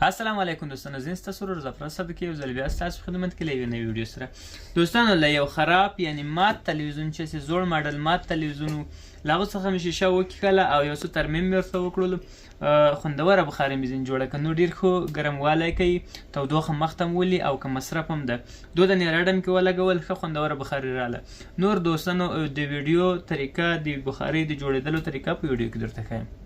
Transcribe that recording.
السلام علیکم دوستانو، زه ستاسو ورور ظفر صدیقی یو ځل بیا ستاسو په خدمت کې له یوې نوې ویډیو سره. دوستانو له یو خراب یعنی مات تلویزیون چې زوړ ماډل مات تلویزیون له هغه څخه مې شیشه وکیښله او یو څه ترمیم مې ورته وکړلو. خوندوره بخاري مې ځینې جوړه کړه، نو ډېر ښه ګرموالی کوي، تودوخه مخ ته ولي او که مصرف هم ده. دو د نیراډم کې ولګول، ښه خوندوره بخاري راله. نور دوستانو د ویډیو طریقه د بخاري د جوړېدلو طریقه په ویډیو کې درته ښیم.